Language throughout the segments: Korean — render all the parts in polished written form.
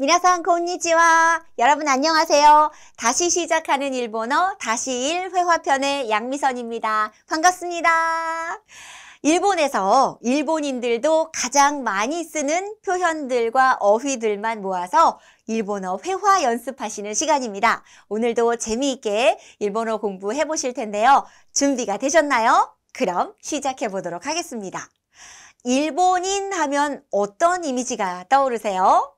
미나상 곤니치와. 여러분 안녕하세요. 다시 시작하는 일본어 다시 1회화편의 양미선입니다. 반갑습니다. 일본에서 일본인들도 가장 많이 쓰는 표현들과 어휘들만 모아서 일본어 회화 연습하시는 시간입니다. 오늘도 재미있게 일본어 공부해 보실 텐데요. 준비가 되셨나요? 그럼 시작해 보도록 하겠습니다. 일본인 하면 어떤 이미지가 떠오르세요?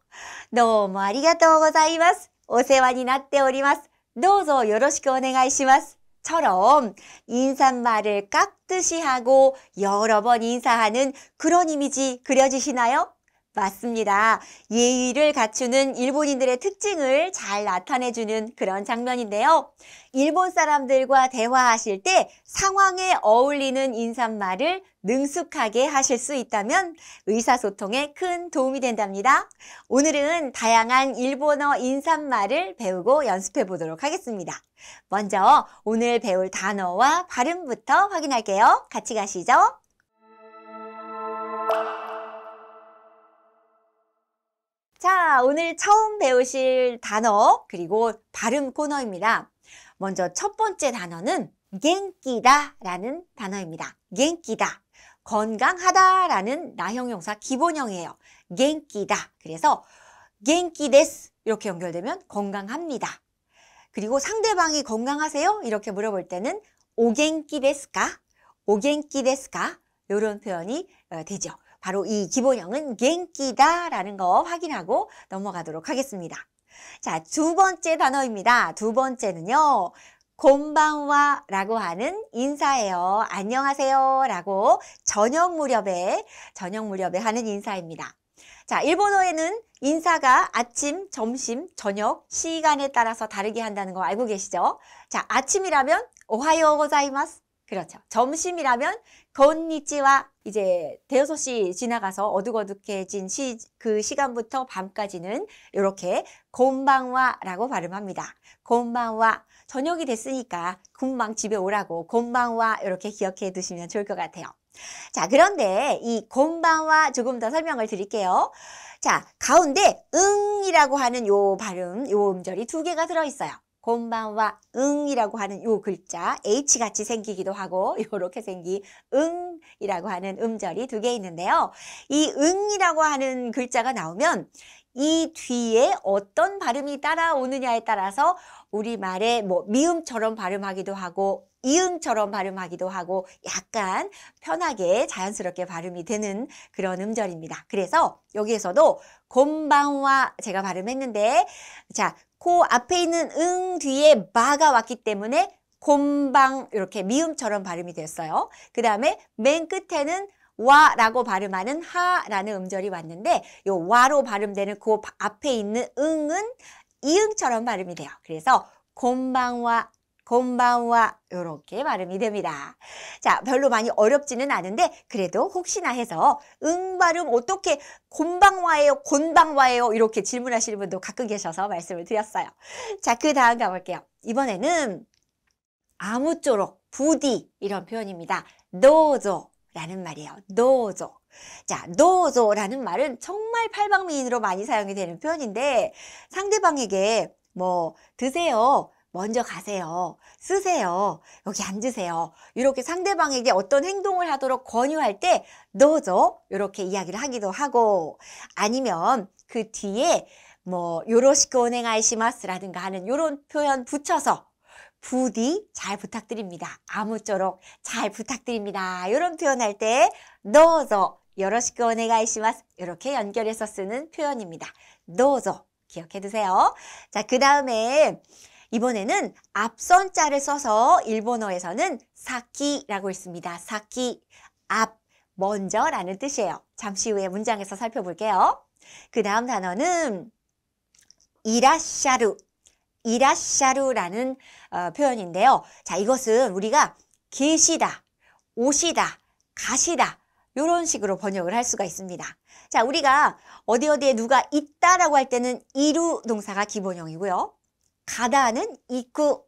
どうもありがとうございます。お世話になっております。どうぞよろしくお願いします. 처럼 인사말을 깍듯이 하고 여러 번 인사하는 그런 이미지 그려지시나요? 맞습니다. 예의를 갖추는 일본인들의 특징을 잘 나타내주는 그런 장면인데요. 일본 사람들과 대화하실 때 상황에 어울리는 인사말을 능숙하게 하실 수 있다면 의사소통에 큰 도움이 된답니다. 오늘은 다양한 일본어 인사말을 배우고 연습해 보도록 하겠습니다. 먼저 오늘 배울 단어와 발음부터 확인할게요. 같이 가시죠. 자, 오늘 처음 배우실 단어 그리고 발음 코너입니다. 먼저 첫 번째 단어는 겐키다라는 단어입니다. 겐키다, 건강하다라는 나형용사 기본형이에요. 겐키다. 그래서 겐키데스 이렇게 연결되면 건강합니다. 그리고 상대방이 건강하세요? 이렇게 물어볼 때는 오겐키데스까? 오겐키데스까? 이런 표현이 되죠. 바로 이 기본형은 겐키다라는 거 확인하고 넘어가도록 하겠습니다. 자, 두 번째 단어입니다. 두 번째는요. 곤방와라고 하는 인사예요. 안녕하세요 라고 저녁 무렵에 하는 인사입니다. 자, 일본어에는 인사가 아침, 점심, 저녁 시간에 따라서 다르게 한다는 거 알고 계시죠? 자, 아침이라면 오하요 고자이마스. 그렇죠. 점심이라면 곤니치와. 이제 대여섯 시 지나가서 어둑어둑해진 그 시간부터 밤까지는 이렇게 곤방와라고 발음합니다. 곤방와. 저녁이 됐으니까 금방 집에 오라고 곤방와 이렇게 기억해 두시면 좋을 것 같아요. 자, 그런데 이 곤방와 조금 더 설명을 드릴게요. 자, 가운데 응이라고 하는 요 발음, 요 음절이 두 개가 들어있어요. 곤방와 응이라고 하는 요 글자 H같이 생기기도 하고 요렇게 생긴 응이라고 하는 음절이 두 개 있는데요. 이 응이라고 하는 글자가 나오면 이 뒤에 어떤 발음이 따라오느냐에 따라서 우리말에 뭐 미음처럼 발음하기도 하고 이응처럼 발음하기도 하고 약간 편하게 자연스럽게 발음이 되는 그런 음절입니다. 그래서 여기에서도 곤방와 제가 발음했는데 자, 그 앞에 있는 응 뒤에 마가 왔기 때문에 곤방 이렇게 미음처럼 발음이 됐어요. 그 다음에 맨 끝에는 와라고 발음하는 하라는 음절이 왔는데 요 와로 발음되는 그 앞에 있는 응은 이응처럼 발음이 돼요. 그래서 곤방와 곤방와 이렇게 발음이 됩니다. 자, 별로 많이 어렵지는 않은데 그래도 혹시나 해서 응 발음 어떻게 곤방와예요? 곤방와예요? 이렇게 질문하시는 분도 가끔 계셔서 말씀을 드렸어요. 자, 그 다음 가볼게요. 이번에는 아무쪼록 부디 이런 표현입니다. 도조라는 말이에요. 도조. 자, 도조라는 말은 정말 팔방미인으로 많이 사용이 되는 표현인데 상대방에게 뭐 드세요. 먼저 가세요. 쓰세요. 여기 앉으세요. 이렇게 상대방에게 어떤 행동을 하도록 권유할 때 도조 이렇게 이야기를 하기도 하고 아니면 그 뒤에 뭐 요로시쿠 오네가이시마스라든가 하는 이런 표현 붙여서 부디 잘 부탁드립니다. 아무쪼록 잘 부탁드립니다. 이런 표현할 때 도조 요로시쿠 오네가이시마스 이렇게 연결해서 쓰는 표현입니다. 도조 기억해 두세요. 자, 그 다음에 이번에는 앞선 자를 써서 일본어에서는 사키라고 있습니다. 사키, 앞, 먼저라는 뜻이에요. 잠시 후에 문장에서 살펴볼게요. 그 다음 단어는 이라샤루, 이라샤루라는 표현인데요. 자, 이것은 우리가 계시다, 오시다, 가시다 이런 식으로 번역을 할 수가 있습니다. 자, 우리가 어디에 누가 있다라고 할 때는 이루 동사가 기본형이고요. 가다는 이쿠,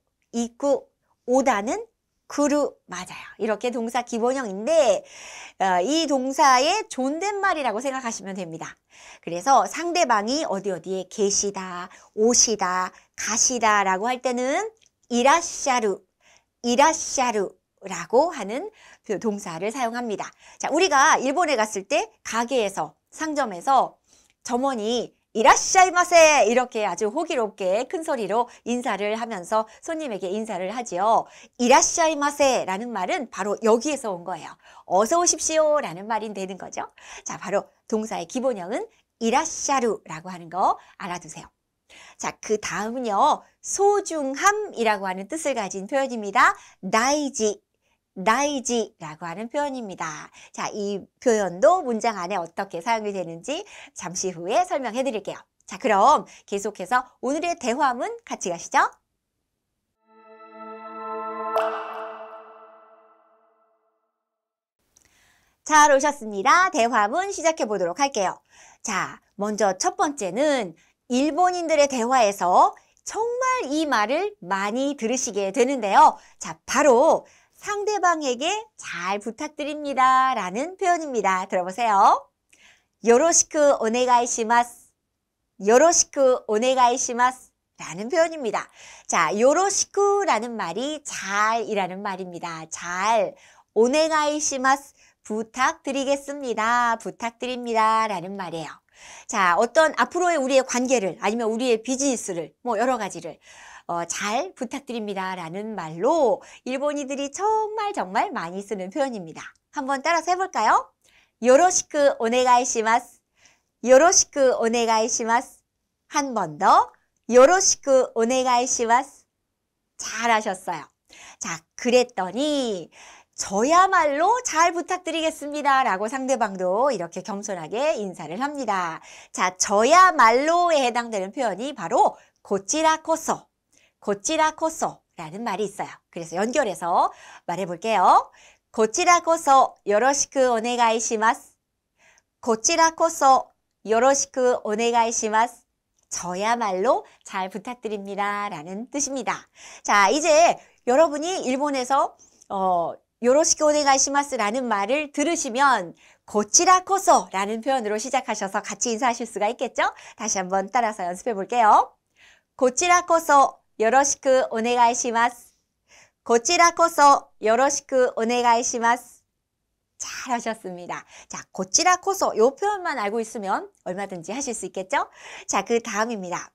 오다는 구루 맞아요. 이렇게 동사 기본형인데 이 동사의 존댓말이라고 생각하시면 됩니다. 그래서 상대방이 어디에 계시다, 오시다, 가시다 라고 할 때는 이라샤루, 이라샤루라고 하는 그 동사를 사용합니다. 자, 우리가 일본에 갔을 때 가게에서, 상점에서 점원이 이라샤이마세 이렇게 아주 호기롭게 큰 소리로 인사를 하면서 손님에게 인사를 하지요. 이라샤이마세 라는 말은 바로 여기에서 온 거예요. 어서 오십시오 라는 말이 되는 거죠. 자, 바로 동사의 기본형은 이라샤루라고 하는 거 알아두세요. 자, 그 다음은요. 소중함이라고 하는 뜻을 가진 표현입니다. 다이지, 다이지라고 하는 표현입니다. 자, 이 표현도 문장 안에 어떻게 사용이 되는지 잠시 후에 설명해 드릴게요. 자, 그럼 계속해서 오늘의 대화문 같이 가시죠. 잘 오셨습니다. 대화문 시작해 보도록 할게요. 자, 먼저 첫 번째는 일본인들의 대화에서 정말 이 말을 많이 들으시게 되는데요. 자, 바로 상대방에게 잘 부탁드립니다 라는 표현입니다. 들어보세요. 요로시쿠 오네가이시마스, 요로시쿠 오네가이시마스 라는 표현입니다. 자, 요로시쿠라는 말이 잘이라는 말입니다. 잘, 오네가이시마스 부탁드리겠습니다, 부탁드립니다 라는 말이에요. 자, 어떤 앞으로의 우리의 관계를 아니면 우리의 비즈니스를 뭐 여러 가지를 잘 부탁드립니다 라는 말로 일본인들이 정말 많이 쓰는 표현입니다. 한번 따라서 해볼까요? 요로시쿠 오네가이시마스, 요로시쿠 오네가이시마스. 한 번 더, 요로시쿠 오네가이시마스. 잘하셨어요. 자, 그랬더니 저야말로 잘 부탁드리겠습니다 라고 상대방도 이렇게 겸손하게 인사를 합니다. 자, 저야말로에 해당되는 표현이 바로 고치라코소, 고치라코소 라는 말이 있어요. 그래서 연결해서 말해볼게요. 고치라코소 요로시쿠 오네가이시마스, 고치라코소 요로시쿠 오네가이시마스. 저야말로 잘 부탁드립니다 라는 뜻입니다. 자, 이제 여러분이 일본에서 요로시쿠 오네가이시마스 라는 말을 들으시면 고치라코소 라는 표현으로 시작하셔서 같이 인사하실 수가 있겠죠? 다시 한번 따라서 연습해 볼게요. 고치라코소 요로시쿠 오네가이시마스, 고치라코소 요로시쿠 오네가이시마스. 잘하셨습니다. 자, 고치라코소 이 표현만 알고 있으면 얼마든지 하실 수 있겠죠? 자, 그 다음입니다.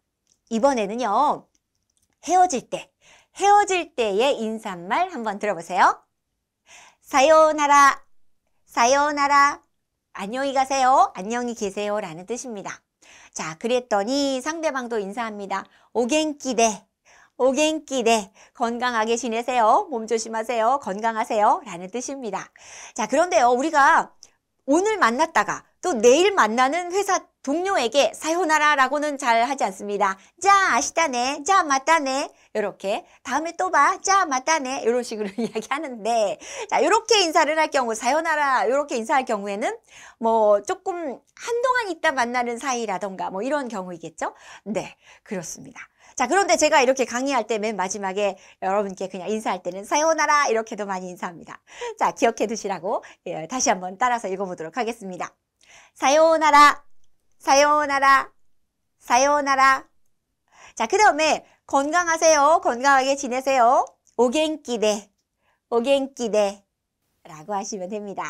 이번에는요. 헤어질 때의 인사말 한번 들어보세요. 사요나라, 사요나라, 안녕히 가세요, 안녕히 계세요 라는 뜻입니다. 자, 그랬더니 상대방도 인사합니다. 오겐키데, 오겐키데, 건강하게 지내세요, 몸 조심하세요, 건강하세요 라는 뜻입니다. 자, 그런데요, 우리가 오늘 만났다가 또 내일 만나는 회사 동료에게 사요나라 라고는 잘 하지 않습니다. 자, 아시다네, 자, 맞다네, 이렇게 다음에 또 봐, 자, 맞다네, 이런 식으로 이야기하는데, 자, 이렇게 인사를 할 경우, 사요나라 이렇게 인사할 경우에는 뭐 조금 한동안 있다 만나는 사이라던가 뭐 이런 경우이겠죠? 네, 그렇습니다. 자, 그런데 제가 이렇게 강의할 때 맨 마지막에 여러분께 그냥 인사할 때는 사요나라 이렇게도 많이 인사합니다. 자, 기억해 두시라고 다시 한번 따라서 읽어보도록 하겠습니다. 사요나라, 사요나라, 사요나라. 자, 그 다음에 건강하세요, 건강하게 지내세요, 오겐키데, 오겐키데 라고 하시면 됩니다.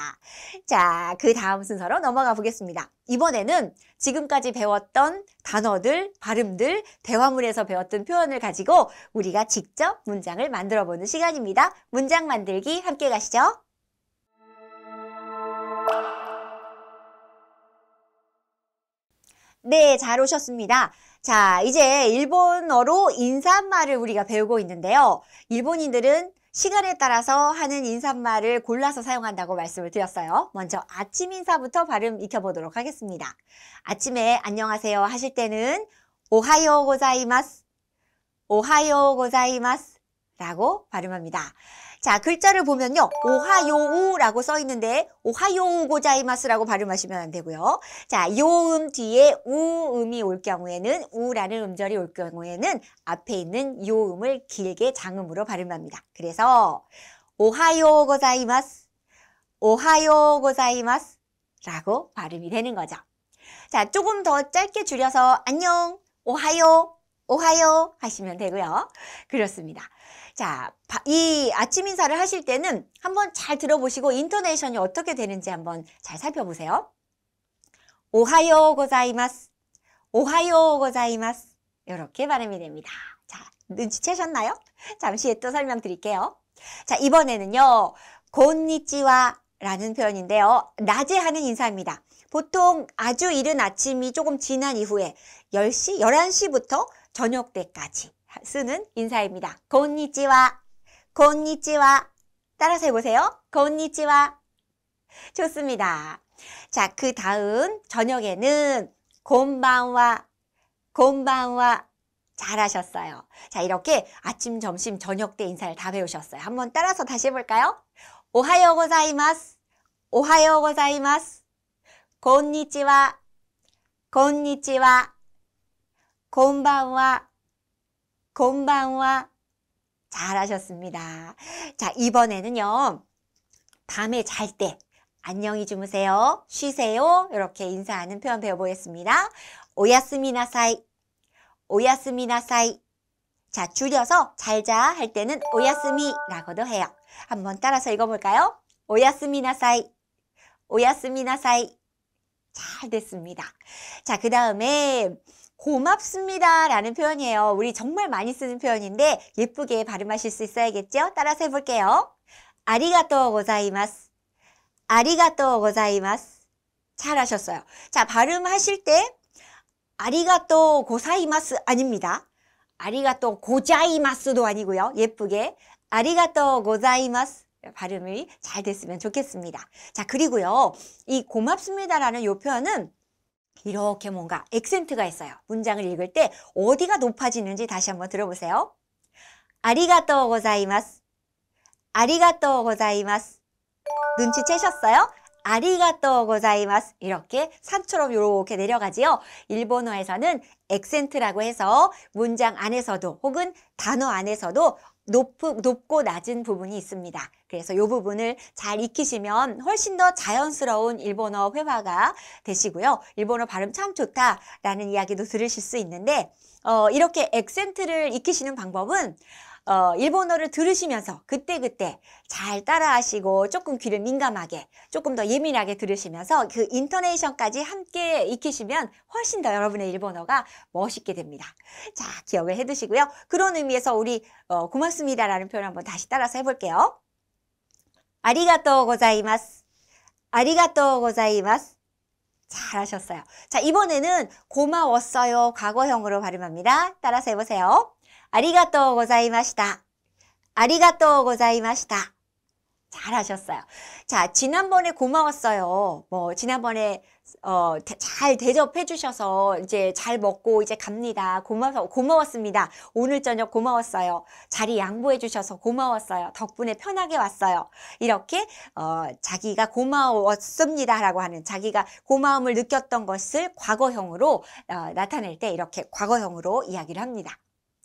자, 그 다음 순서로 넘어가 보겠습니다. 이번에는 지금까지 배웠던 단어들, 발음들, 대화문에서 배웠던 표현을 가지고 우리가 직접 문장을 만들어 보는 시간입니다. 문장 만들기 함께 가시죠. 네, 잘 오셨습니다. 자, 이제 일본어로 인사말을 우리가 배우고 있는데요. 일본인들은 시간에 따라서 하는 인사말을 골라서 사용한다고 말씀을 드렸어요. 먼저 아침 인사부터 발음 익혀보도록 하겠습니다. 아침에 안녕하세요 하실 때는 오하요 고자이마스, 오하요 고자이마스 라고 발음합니다. 자, 글자를 보면요. 오하요우라고 써 있는데 오하요우 고자이마스라고 발음하시면 안 되고요. 자, 요음 뒤에 우음이 올 경우에는 우라는 음절이 올 경우에는 앞에 있는 요음을 길게 장음으로 발음합니다. 그래서 오하요 고자이마스, 오하요 고자이마스 라고 발음이 되는 거죠. 자, 조금 더 짧게 줄여서 안녕, 오하요, 오하요 하시면 되고요. 그렇습니다. 자, 이 아침 인사를 하실 때는 한번 잘 들어보시고 인토네이션이 어떻게 되는지 한번 잘 살펴보세요. 오하요 고자이마스, 오하요 고자이마스 이렇게 발음이 됩니다. 자, 눈치채셨나요? 잠시 후에 또 설명드릴게요. 자, 이번에는요, 곤니치와 라는 표현인데요. 낮에 하는 인사입니다. 보통 아주 이른 아침이 조금 지난 이후에 10시, 11시부터 저녁 때까지 쓰는 인사입니다. 곤니치와, 곤니치와. 따라서 해보세요. 곤니치와. 좋습니다. 자, 그 다음 저녁에는 곤방와, 곤방와. 잘하셨어요. 자, 이렇게 아침, 점심, 저녁 때 인사를 다 배우셨어요. 한번 따라서 다시 해볼까요? 오하요 고자이마스, 오하요 고자이마스, 곤니치와, 곤니치와, 곤방와, 곤방와. 잘하셨습니다. 자, 이번에는요, 밤에 잘 때 안녕히 주무세요, 쉬세요 이렇게 인사하는 표현 배워보겠습니다. 오야스미나사이, 오야스미나사이. 자, 줄여서 잘자 할 때는 오야스미라고도 해요. 한번 따라서 읽어볼까요? 오야스미나사이, 오야스미나사이. 잘 됐습니다. 자, 그 다음에 고맙습니다 라는 표현이에요. 우리 정말 많이 쓰는 표현인데 예쁘게 발음하실 수 있어야겠죠? 따라서 해볼게요. 아리가또 고자이마스, 아리가또 고자이마스. 잘하셨어요. 자, 발음하실 때 아리가또 고사이마스 아닙니다. 아리가또 고자이마스도 아니고요. 예쁘게 아리가또 고자이마스 발음이 잘 됐으면 좋겠습니다. 자, 그리고요, 이 고맙습니다라는 이 표현은 이렇게 뭔가 액센트가 있어요. 문장을 읽을 때 어디가 높아지는지 다시 한번 들어보세요. 아리가또 고자이마스, 아리가또 고자이마스. 눈치채셨어요? 아리가또 고자이마스. 이렇게 산처럼 이렇게 내려가지요. 일본어에서는 액센트라고 해서 문장 안에서도 혹은 단어 안에서도 높고 낮은 부분이 있습니다. 그래서 이 부분을 잘 익히시면 훨씬 더 자연스러운 일본어 회화가 되시고요. 일본어 발음 참 좋다라는 이야기도 들으실 수 있는데 이렇게 액센트를 익히시는 방법은 일본어를 들으시면서 그때그때 잘 따라하시고 조금 귀를 민감하게 조금 더 예민하게 들으시면서 그 인토네이션까지 함께 익히시면 훨씬 더 여러분의 일본어가 멋있게 됩니다. 자, 기억을 해두시고요. 그런 의미에서 우리 고맙습니다라는 표현 한번 다시 따라서 해볼게요. 아리가또 고자이마스, 아리가또 고자이마스. 잘하셨어요. 자, 이번에는 고마웠어요 과거형으로 발음합니다. 따라서 해보세요. 아리가또 고자이마시타, 아리가또 고자이마시타. 잘하셨어요. 자, 지난번에 고마웠어요. 지난번에 잘 대접해 주셔서 이제 잘 먹고 이제 갑니다. 고마웠습니다. 오늘 저녁 고마웠어요. 자리 양보해 주셔서 고마웠어요. 덕분에 편하게 왔어요. 이렇게 자기가 고마웠습니다라고 하는, 자기가 고마움을 느꼈던 것을 과거형으로 나타낼 때 이렇게 과거형으로 이야기를 합니다.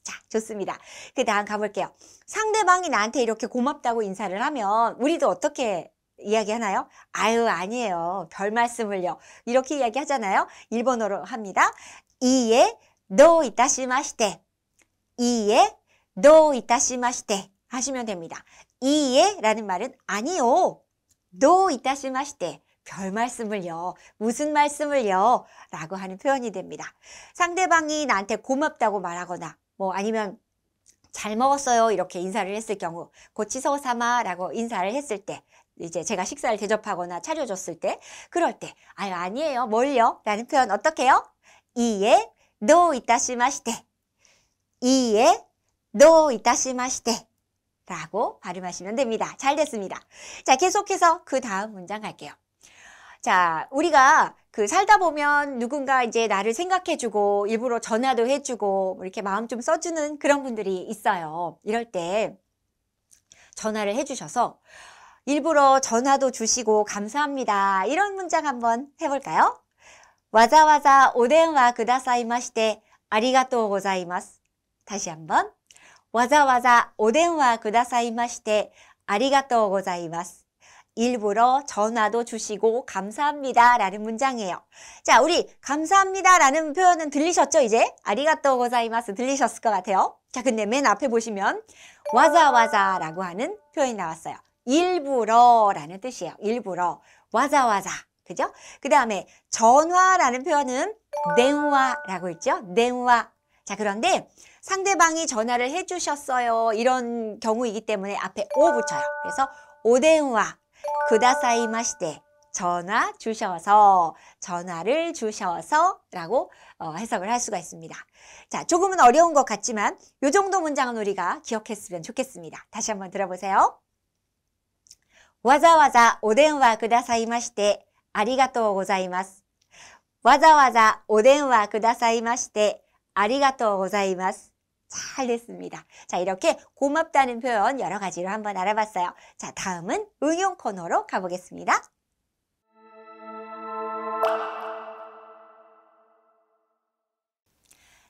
자, 좋습니다. 그 다음 가볼게요. 상대방이 나한테 이렇게 고맙다고 인사를 하면 우리도 어떻게 이야기하나요? 아유, 아니에요. 별 말씀을요. 이렇게 이야기하잖아요. 일본어로 합니다. 이에 도 이타시마시테, 이에 도 이타시마시테 하시면 됩니다. 이에 라는 말은 아니요. 도 이타시마시테. 별 말씀을요. 무슨 말씀을요? 라고 하는 표현이 됩니다. 상대방이 나한테 고맙다고 말하거나 아니면 잘 먹었어요 이렇게 인사를 했을 경우, 고치소사마 라고 인사를 했을 때, 이제 제가 식사를 대접하거나 차려줬을 때, 그럴 때 아유, 아니에요. 뭘요? 라는 표현 어떻게 해요? 이에 도 이타시마시테, 이에 도 이타시마시테 라고 발음하시면 됩니다. 잘 됐습니다. 자, 계속해서 그 다음 문장 갈게요. 자, 우리가 살다 보면 누군가 이제 나를 생각해주고 일부러 전화도 해주고 이렇게 마음 좀 써주는 그런 분들이 있어요. 이럴 때 전화를 해주셔서 일부러 전화도 주시고 감사합니다. 이런 문장 한번 해볼까요? 와자와자 오덴와 쿠다사이마시테 아리가또 고자이마스. 다시 한번. 와자와자 오덴와 쿠다사이마시테 아리가또 고자이마스. 일부러 전화도 주시고 감사합니다 라는 문장이에요. 자, 우리 감사합니다 라는 표현은 들리셨죠, 이제? 아리가또 고자이마스 들리셨을 것 같아요. 자, 근데 맨 앞에 보시면 와자와자 라고 하는 표현이 나왔어요. 일부러 라는 뜻이에요. 일부러. 와자와자. 그죠? 그 다음에 전화라는 표현은電話라고 있죠?電話. 자, 그런데 상대방이 전화를 해주셨어요. 이런 경우이기 때문에 앞에 오 붙여요. 그래서 오電話 쿠다사이마시테. 전화 주셔서, 전화를 주셔서 라고 해석을 할 수가 있습니다. 자, 조금은 어려운 것 같지만 이 정도 문장은 우리가 기억했으면 좋겠습니다. 다시 한번 들어보세요. わざわざお電話くださいましてありがとうございます。わざわざお電話くださいましてありがとうございます。잘 됐습니다. 자, 이렇게 고맙다는 표현 여러 가지로 한번 알아봤어요. 자, 다음은 응용 코너로 가보겠습니다.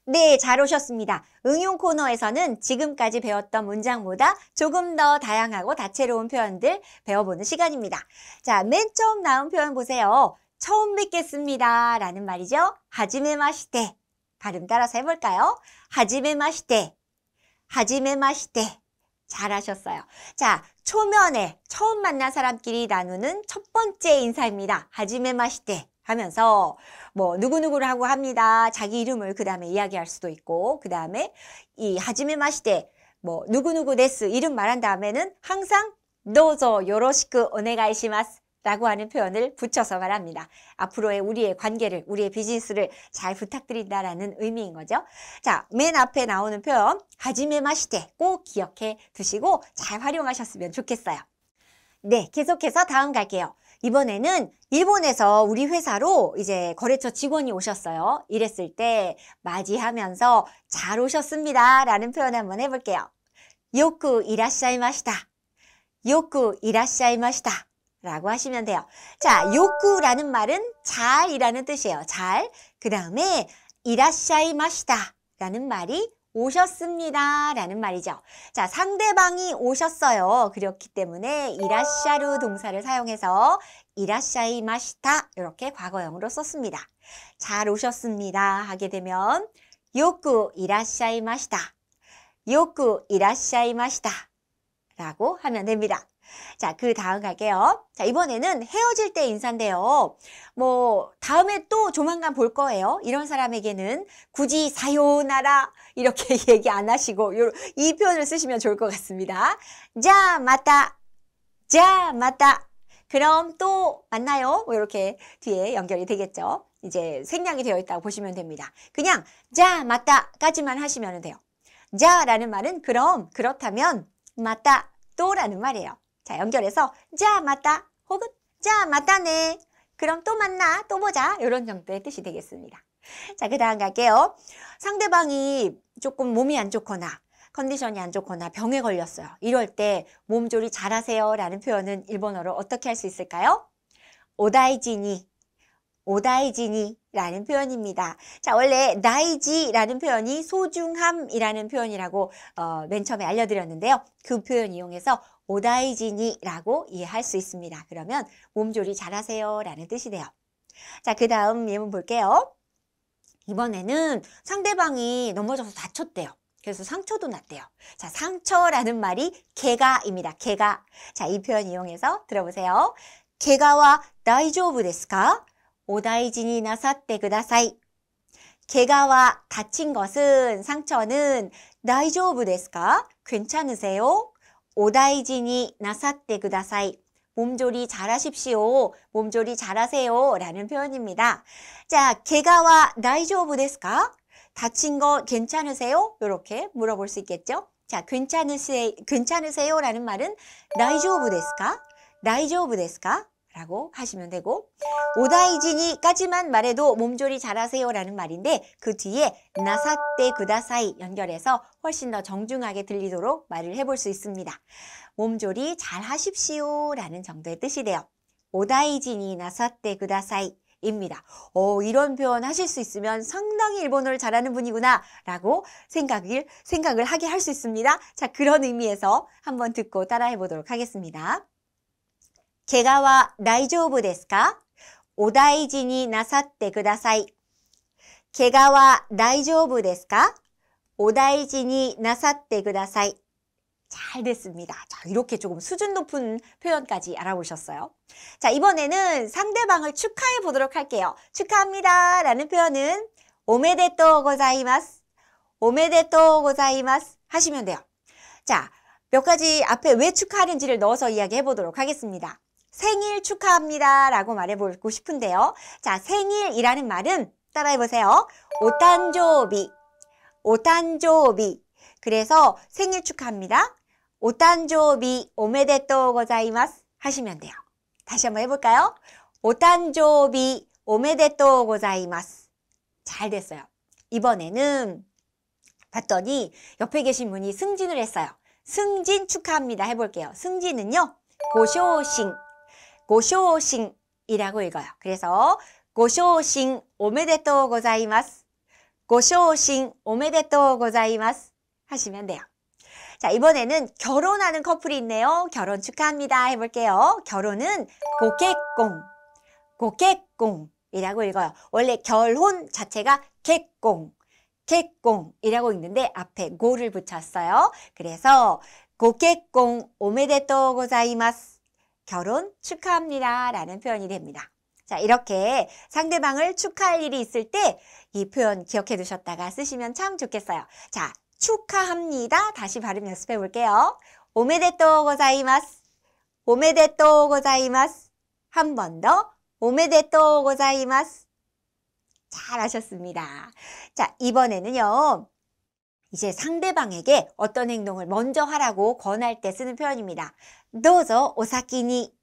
네, 잘 오셨습니다. 응용 코너에서는 지금까지 배웠던 문장보다 조금 더 다양하고 다채로운 표현들 배워보는 시간입니다. 자, 맨 처음 나온 표현 보세요. 처음 뵙겠습니다 라는 말이죠. 하지메마시테. 발음 따라서 해볼까요? 하지메마시테. 하지메마시테. 잘하셨어요. 자, 초면에 처음 만난 사람끼리 나누는 첫 번째 인사입니다. 하지메마시테 하면서 뭐 누구누구를 하고 합니다. 자기 이름을 그 다음에 이야기할 수도 있고, 그 다음에 이 하지메마시테 뭐 누구누구 데스 이름 말한 다음에는 항상 도저 요로시쿠 오네가이시마스 라고 하는 표현을 붙여서 말합니다. 앞으로의 우리의 관계를, 우리의 비즈니스를 잘 부탁드린다라는 의미인 거죠. 자, 맨 앞에 나오는 표현 하지메마시테 꼭 기억해 두시고 잘 활용하셨으면 좋겠어요. 네, 계속해서 다음 갈게요. 이번에는 일본에서 우리 회사로 이제 거래처 직원이 오셨어요. 이랬을 때 맞이하면서 잘 오셨습니다 라는 표현 한번 해볼게요. 요쿠 이라샤이마시타. 요쿠 이라샤이마시타 라고 하시면 돼요. 자, 요쿠라는 말은 잘이라는 뜻이에요. 잘. 그 다음에 이라샤이마시타 라는 말이 오셨습니다 라는 말이죠. 자, 상대방이 오셨어요. 그렇기 때문에 이라샤루 동사를 사용해서 이라샤이마시타 이렇게 과거형으로 썼습니다. 잘 오셨습니다 하게 되면 요쿠 이라샤이마시타. 요쿠 이라샤이마시타 라고 하면 됩니다. 자, 그 다음 갈게요. 자, 이번에는 헤어질 때 인사인데요. 뭐 다음에 또 조만간 볼 거예요. 이런 사람에게는 굳이 사요나라 이렇게 얘기 안 하시고 이 표현을 쓰시면 좋을 것 같습니다. 자, 마타. 자, 마타. 그럼 또 만나요. 뭐 이렇게 뒤에 연결이 되겠죠. 이제 생략이 되어 있다고 보시면 됩니다. 그냥 자, 마타까지만 하시면 돼요. 자라는 말은 그럼, 그렇다면, 마타, 또라는 말이에요. 자, 연결해서 자, 마타 혹은 자, 마타네. 그럼 또 만나, 또 보자. 이런 정도의 뜻이 되겠습니다. 자, 그 다음 갈게요. 상대방이 조금 몸이 안 좋거나 컨디션이 안 좋거나 병에 걸렸어요. 이럴 때 몸조리 잘하세요 라는 표현은 일본어로 어떻게 할 수 있을까요? 오다이지니. 오다이지니 라는 표현입니다. 자, 원래 나이지라는 표현이 소중함이라는 표현이라고 맨 처음에 알려드렸는데요. 그 표현 이용해서 오다이지니 라고 이해할 수 있습니다. 그러면 몸조리 잘하세요 라는 뜻이 돼요. 자, 그 다음 예문 볼게요. 이번에는 상대방이 넘어져서 다쳤대요. 그래서 상처도 났대요. 자, 상처라는 말이 개가입니다. 개가. 자, 이 표현 이용해서 들어보세요. 개가와 다이조부 데스까? 오다이지니 나사떼 그다사이. 개가와 다친 것은, 상처는 다이조부 데스까? 괜찮으세요? 오다이지니 나사떼 그다사이. 몸조리 잘하십시오. 몸조리 잘하세요 라는 표현입니다. 자, 개가와 다이조부 데스까? 다친 거 괜찮으세요? 이렇게 물어볼 수 있겠죠? 자, 괜찮으세요 라는 말은 다이조부 데스까? 다이조부 데스까? 라고 하시면 되고, 오다이지니까지만 말해도 몸조리 잘하세요 라는 말인데 그 뒤에 나사떼 구다사이 연결해서 훨씬 더 정중하게 들리도록 말을 해볼 수 있습니다. 몸조리 잘 하십시오 라는 정도의 뜻이 돼요. 오다이지니 나사떼 구다사이. 입니다. 이런 표현 하실 수 있으면 상당히 일본어를 잘하는 분이구나 라고 생각을 하게 할 수 있습니다. 자, 그런 의미에서 한번 듣고 따라해 보도록 하겠습니다. 怪我は大丈夫ですか? お大事になさってください。怪我は大丈夫ですか? お大事になさってください。 잘 됐습니다. 자, 이렇게 조금 수준 높은 표현까지 알아보셨어요. 자, 이번에는 상대방을 축하해 보도록 할게요. 축하합니다 라는 표현은 오메데또 고자이마스, 오메데또 고자이마스 하시면 돼요. 자, 몇 가지 앞에 왜 축하하는지를 넣어서 이야기해 보도록 하겠습니다. 생일 축하합니다 라고 말해보고 싶은데요. 자, 생일이라는 말은 따라해보세요. 오탄조비, 오탄조비. 그래서 생일 축하합니다. 오탄조비 오메데또 고자이마스 하시면 돼요. 다시 한번 해볼까요? 오탄조비 오메데또 고자이마스. 잘 됐어요. 이번에는 봤더니 옆에 계신 분이 승진을 했어요. 승진 축하합니다 해볼게요. 승진은요, 고쇼싱, 고쇼싱이라고 읽어요. 그래서 고쇼싱 오메데또 고자이마스, 고쇼싱 오메데또 고자이마스 하시면 돼요. 자, 이번에는 결혼하는 커플이 있네요. 결혼 축하합니다 해볼게요. 결혼은 고케꽁, 고케꽁이라고 읽어요. 원래 결혼 자체가 객꽁, 객꽁이라고 읽는데 앞에 고를 붙였어요. 그래서 고케꽁 오메데또 고자이마스, 결혼 축하합니다 라는 표현이 됩니다. 자, 이렇게 상대방을 축하할 일이 있을 때 이 표현 기억해 두셨다가 쓰시면 참 좋겠어요. 자, 축하합니다. 다시 발음 연습해 볼게요. 오메데또 고자이마스, 오메데또 고자이마스. 한 번 더, 오메데또 고자이마스. 잘하셨습니다. 자, 이번에는요, 이제 상대방에게 어떤 행동을 먼저 하라고 권할 때 쓰는 표현입니다. 도저 오사키니.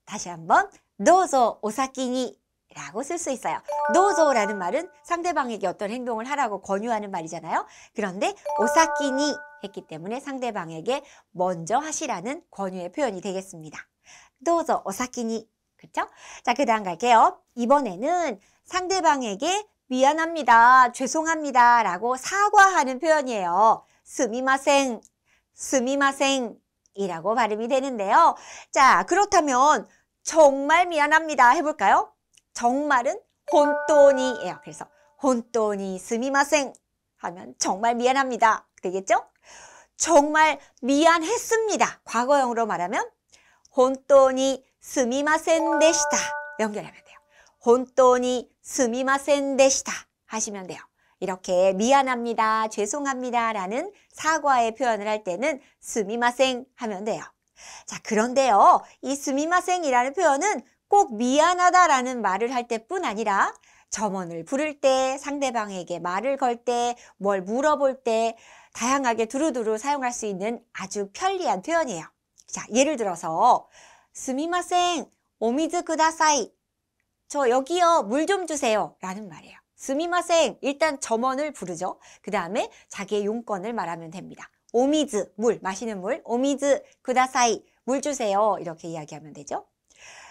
다시 한번, 도저 오사키니 라고 쓸 수 있어요. 도저라는 말은 상대방에게 어떤 행동을 하라고 권유하는 말이잖아요. 그런데 오사키니 했기 때문에 상대방에게 먼저 하시라는 권유의 표현이 되겠습니다. 도저 오사키니. 그렇죠? 자, 그 다음 갈게요. 이번에는 상대방에게 미안합니다, 죄송합니다 라고 사과하는 표현이에요. 스미마생, 스미마생 이라고 발음이 되는데요. 자, 그렇다면 정말 미안합니다 해볼까요? 정말은 혼또니예요. 그래서 혼또니 스미마생 하면 정말 미안합니다 되겠죠? 정말 미안했습니다. 과거형으로 말하면 혼또니 스미마센 데시타 연결하면 돼요. 혼또니 스미마센 데시타 하시면 돼요. 이렇게 미안합니다, 죄송합니다 라는 사과의 표현을 할 때는 스미마생 하면 돼요. 자, 그런데요, 이 스미마생이라는 표현은 꼭 미안하다라는 말을 할 때뿐 아니라 점원을 부를 때, 상대방에게 말을 걸 때, 뭘 물어볼 때 다양하게 두루두루 사용할 수 있는 아주 편리한 표현이에요. 자, 예를 들어서 스미마생, 오미즈 쿠다사이. 저 여기요, 물 좀 주세요 라는 말이에요. 스미마생, 일단 점원을 부르죠. 그 다음에 자기의 용건을 말하면 됩니다. 오미즈, 물, 마시는 물, 오미즈 쿠다사이, 물 주세요 이렇게 이야기하면 되죠.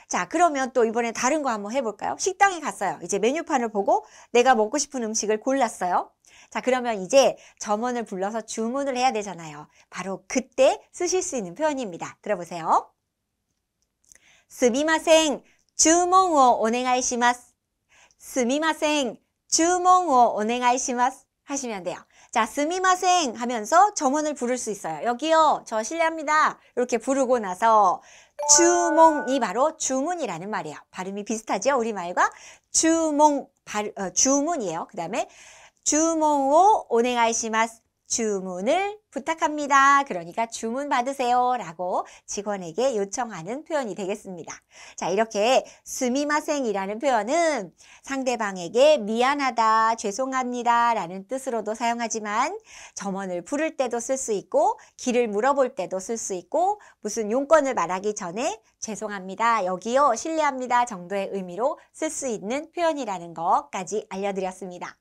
자, 그러면 또 이번에 다른 거 한번 해볼까요? 식당에 갔어요. 이제 메뉴판을 보고 내가 먹고 싶은 음식을 골랐어요. 자, 그러면 이제 점원을 불러서 주문을 해야 되잖아요. 바로 그때 쓰실 수 있는 표현입니다. 들어보세요. 스미마생, 주문をお願いします. 스미마생, 주문をお願いします. 하시면 돼요. 자, 스미마생 하면서 점원을 부를 수 있어요. 여기요, 저 실례합니다. 이렇게 부르고 나서 주몽이 바로 주문이라는 말이에요. 발음이 비슷하죠? 우리말과 주문이에요. 그 다음에 주문をお願いします. 주문을 부탁합니다. 그러니까 주문 받으세요 라고 직원에게 요청하는 표현이 되겠습니다. 자, 이렇게 스미마생이라는 표현은 상대방에게 미안하다, 죄송합니다 라는 뜻으로도 사용하지만 점원을 부를 때도 쓸 수 있고 길을 물어볼 때도 쓸 수 있고 무슨 용건을 말하기 전에 죄송합니다, 여기요, 실례합니다 정도의 의미로 쓸 수 있는 표현이라는 것까지 알려드렸습니다.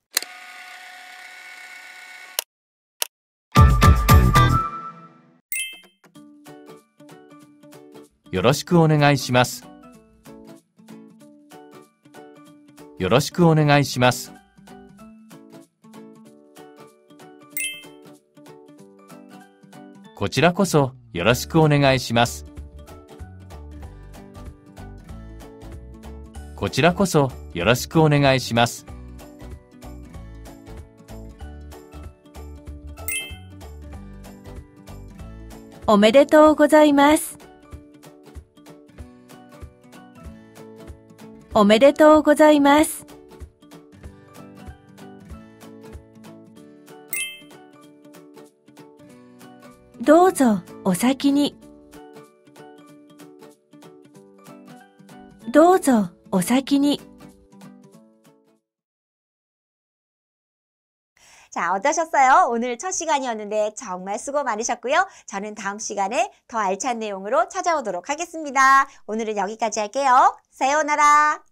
よろしくお願いします。よろしくお願いします。こちらこそよろしくお願いします。こちらこそよろしくお願いします。おめでとうございます。おめでとうございます。どうぞお先に。どうぞお先に。 자, 어떠셨어요? 오늘 첫 시간이었는데 정말 수고 많으셨고요. 저는 다음 시간에 더 알찬 내용으로 찾아오도록 하겠습니다. 오늘은 여기까지 할게요. 사요나라.